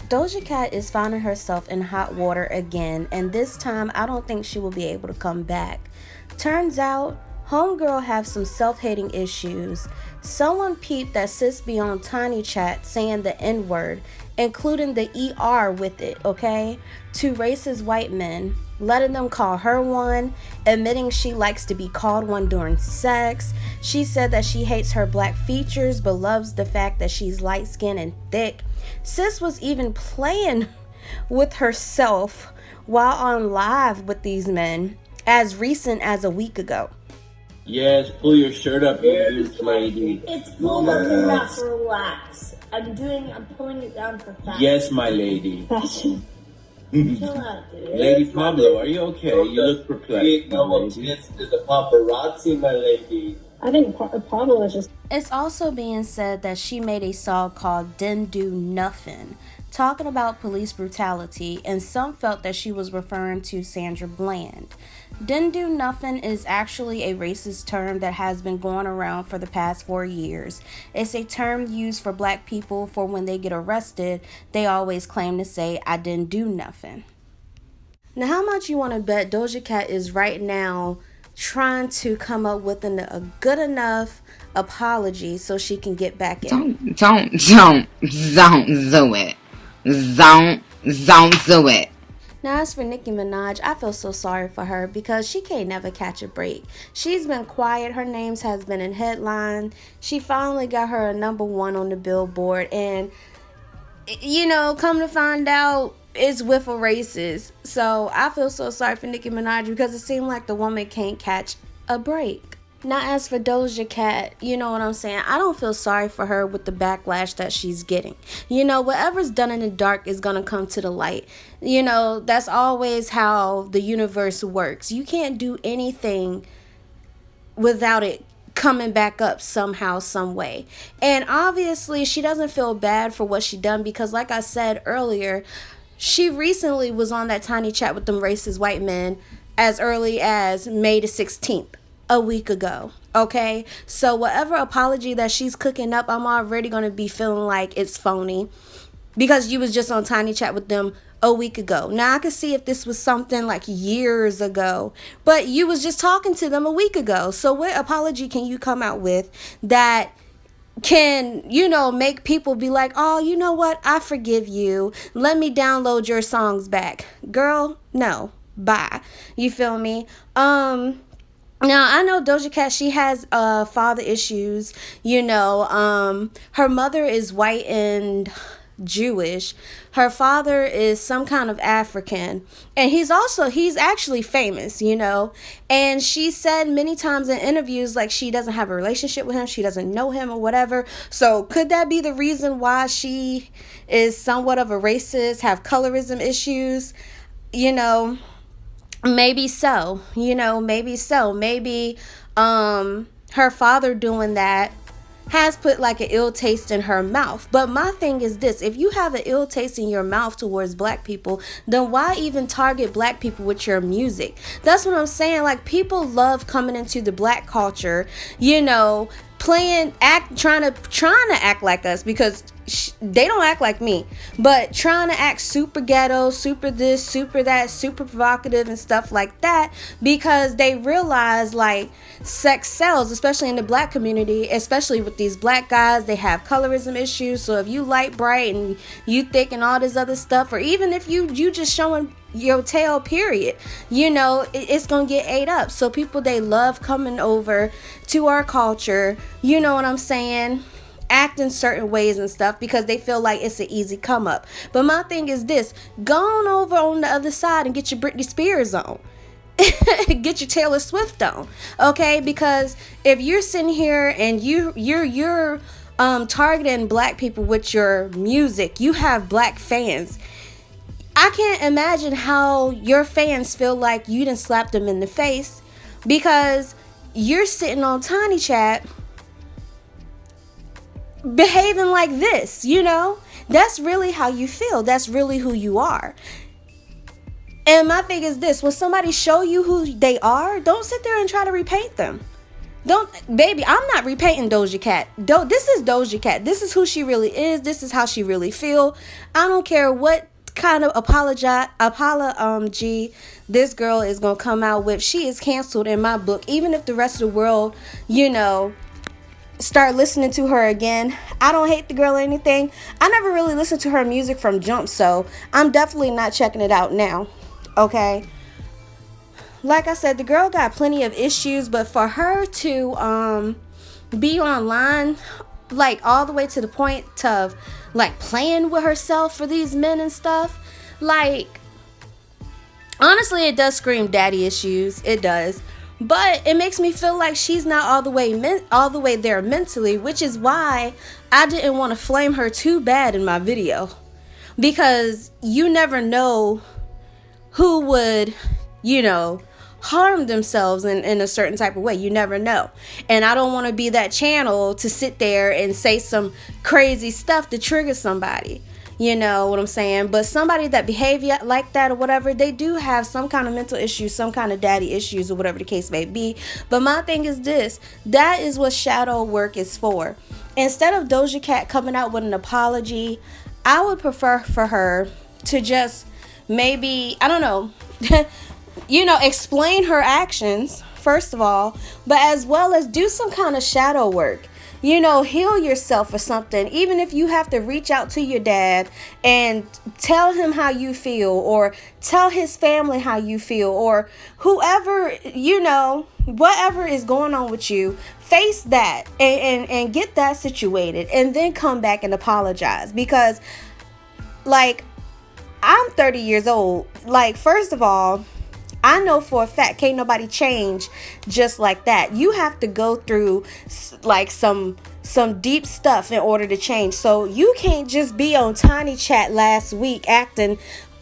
Doja Cat is finding herself in hot water again, and this time I don't think she will be able to come back. Turns out, Homegirl have some self-hating issues. Someone peeped that sis be on Tiny Chat saying the N-word, including the ER with it, okay? To racist white men, letting them call her one, admitting she likes to be called one during sex. She said that she hates her black features but loves the fact that she's light skinned and thick. Sis was even playing with herself while on live with these men as recent as a week ago. Yes, pull your shirt up, you loose lady. It's pulled up enough. Relax. I'm pulling it down for fashion. Yes, my lady. Fashion. Chill out, dude. Lady Pablo, are you okay? You look perplexed. No, it's the paparazzi, my lady. I think Pablo is just... It's also being said that she made a song called Didn't Do Nothing, talking about police brutality, and some felt that she was referring to Sandra Bland. Didn't Do Nothing is actually a racist term that has been going around for the past 4 years. It's a term used for black people for when they get arrested, they always claim to say, I didn't do nothing. Now, how much you want to bet Doja Cat is right now trying to come up with a good enough apology so she can get back in? Don't do it. Don't do it. Now, as for Nicki Minaj, I feel so sorry for her because she can't never catch a break. She's been quiet. Her names has been in headline. She finally got her a #1 on the Billboard, and come to find out, it's with a racist. So I feel so sorry for Nicki Minaj because it seemed like the woman can't catch a break. Now, as for Doja Cat, you know what I'm saying? I don't feel sorry for her with the backlash that she's getting. Whatever's done in the dark is going to come to the light. That's always how the universe works. You can't do anything without it coming back up somehow, some way. And obviously, she doesn't feel bad for what she done because, like I said earlier, she recently was on that Tiny Chat with them racist white men as early as May the 16th. A week ago, okay? So whatever apology that she's cooking up, I'm already going to be feeling like it's phony because you was just on Tiny Chat with them a week ago. Now I can see if this was something like years ago, but you was just talking to them a week ago. So what apology can you come out with that can, make people be like, oh, you know what? I forgive you. Let me download your songs back. Girl, no. Bye. You feel me? Now, I know Doja Cat, she has father issues, her mother is white and Jewish. Her father is some kind of African, and he's actually famous, and she said many times in interviews, like, she doesn't have a relationship with him, she doesn't know him or whatever. So could that be the reason why she is somewhat of a racist, have colorism issues? Maybe so, maybe so. Maybe her father doing that has put like an ill taste in her mouth. But my thing is this: if you have an ill taste in your mouth towards black people, then why even target black people with your music? That's what I'm saying. Like, people love coming into the black culture, trying to act like us because they don't act like me, but trying to act super ghetto, super this, super that, super provocative and stuff like that, because they realize like sex sells, especially in the black community, especially with these black guys. They have colorism issues. So if you light bright and you thick and all this other stuff, or even if you just showing your tail, period, it's gonna get ate up. So people, they love coming over to our culture, you know what I'm saying, act in certain ways and stuff because they feel like it's an easy come up. But my thing is this: go on over on the other side and get your Britney Spears on. Get your Taylor Swift on, okay? Because if you're sitting here and you're targeting black people with your music, you have black fans. I can't imagine how your fans feel like you done slapped them in the face because you're sitting on Tiny Chat behaving like this, That's really how you feel. That's really who you are. And my thing is this: when somebody show you who they are, don't sit there and try to repaint them. Don't, baby, I'm not repainting Doja Cat. This is Doja Cat. This is who she really is. This is how she really feel. I don't care what kind of apology this girl is gonna come out with. She is canceled in my book. Even if the rest of the world, start listening to her again. I don't hate the girl or anything. I never really listened to her music from jump, so I'm definitely not checking it out now. Okay. Like I said, the girl got plenty of issues, but for her to be online, like all the way to the point of like playing with herself for these men and stuff, like honestly, it does scream daddy issues. It does. But it makes me feel like she's not all the way there mentally, which is why I didn't want to flame her too bad in my video, because you never know who would, harm themselves in a certain type of way. You never know. And I don't want to be that channel to sit there and say some crazy stuff to trigger somebody. You know what I'm saying? But somebody that behave like that or whatever, they do have some kind of mental issues, some kind of daddy issues, or whatever the case may be. But my thing is this: that is what shadow work is for. Instead of Doja Cat coming out with an apology, I would prefer for her to just maybe, I don't know, explain her actions, first of all, but as well as do some kind of shadow work. Heal yourself or something. Even if you have to reach out to your dad and tell him how you feel, or tell his family how you feel, or whoever, whatever is going on with you, face that and get that situated, and then come back and apologize. Because, like, I'm 30 years old. Like, first of all, I know for a fact can't nobody change just like that. You have to go through like some deep stuff in order to change. So you can't just be on Tiny Chat last week acting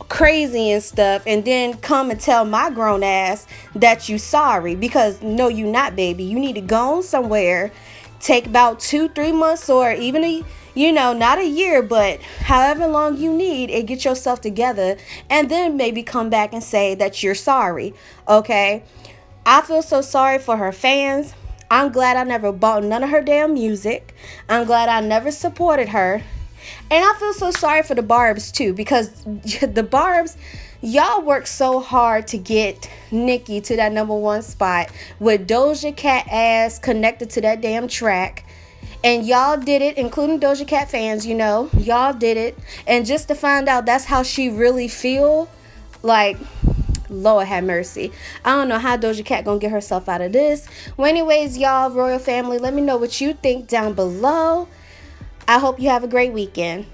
crazy and stuff and then come and tell my grown ass that you sorry, because no, you not, baby. You need to go on somewhere, take about 2-3 months, or even not a year, but however long you need, and get yourself together, and then maybe come back and say that you're sorry. Okay? I feel so sorry for her fans. I'm glad I never bought none of her damn music. I'm glad I never supported her. And I feel so sorry for the Barbs too, because the Barbs, y'all worked so hard to get Nicki to that #1 spot with Doja Cat ass connected to that damn track. And y'all did it, including Doja Cat fans, y'all did it. And just to find out that's how she really feel, like, Lord have mercy. I don't know how Doja Cat gonna get herself out of this. Well, anyways, y'all, Royal Family, let me know what you think down below. I hope you have a great weekend.